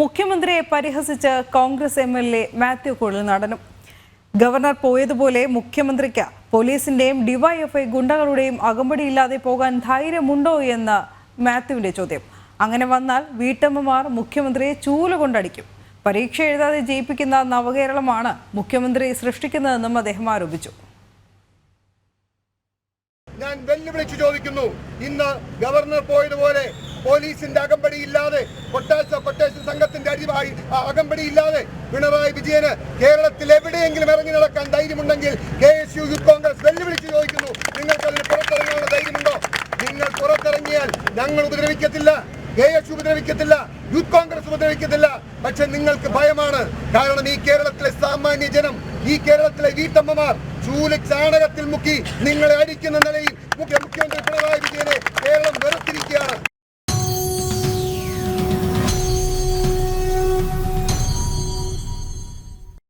മുഖ്യമന്ത്രിയെ പരിഹസിച്ച് Congress MLA Mathew കുഴൽനാടനും. Governor പോയതുപോലെ മുഖ്യമന്ത്രിക്ക് പോലീസിന്റെയും ഡിവൈഎഫ്ഐ ഗുണ്ടകളുടെയും അകമ്പടിയില്ലാതെ പോകാൻ ധൈര്യമുണ്ടോ എന്ന് മാത്യുവിന്റെ ചോദ്യം. അങ്ങനെ വന്നാൽ വീട്ടമ്മമാർ മുഖ്യമന്ത്രിയെ ചൂലുകൊണ്ടടിക്കും. പരീക്ഷ എഴുതാതെ ജയിപ്പിക്കുന്ന നവകേരളമാണ് മുഖ്യമന്ത്രി സൃഷ്ടിക്കുന്നതെന്നും അദ്ദേഹം ആരോപിച്ചു. ഞാൻ വെല്ലുവിളിച്ചു ചോദിക്കുന്നു, ഇന്ന് ഗവർണർ പോയതുപോലെ പോലീസിന്റെ അകമ്പടിയില്ലാതെ കൊട്ടേഷൻ സംഘത്തിന്റെ അകമ്പടിയില്ലാതെ പിണറായി വിജയന് കേരളത്തിൽ എവിടെയെങ്കിലും ഇറങ്ങി നടക്കാൻ ധൈര്യമുണ്ടെങ്കിൽ KSU യൂത്ത് കോൺഗ്രസ് വെല്ലുവിളിച്ചു ചോദിക്കുന്നു, നിങ്ങൾക്ക് അതിന് പുറത്തിറങ്ങാനുള്ള ധൈര്യമുണ്ടോ? നിങ്ങൾ പുറത്തിറങ്ങിയാൽ ഞങ്ങൾ ഉപദ്രവിക്കത്തില്ല, KSU ഉപദ്രവിക്കത്തില്ല, യൂത്ത് കോൺഗ്രസ് ഉപദ്രവിക്കത്തില്ല. പക്ഷെ നിങ്ങൾക്ക് ഭയമാണ്. കാരണം ഈ കേരളത്തിലെ സാമാന്യ ജനം, ഈ കേരളത്തിലെ വീട്ടമ്മമാർ ചൂല് ചാണകത്തിൽ മുക്കി നിങ്ങളെ അടിക്കുന്ന നിലയിൽ മുഖ്യമന്ത്രി പിണറായി വിജയനെ കേരളം വെറുത്തിരിക്കുകയാണ്.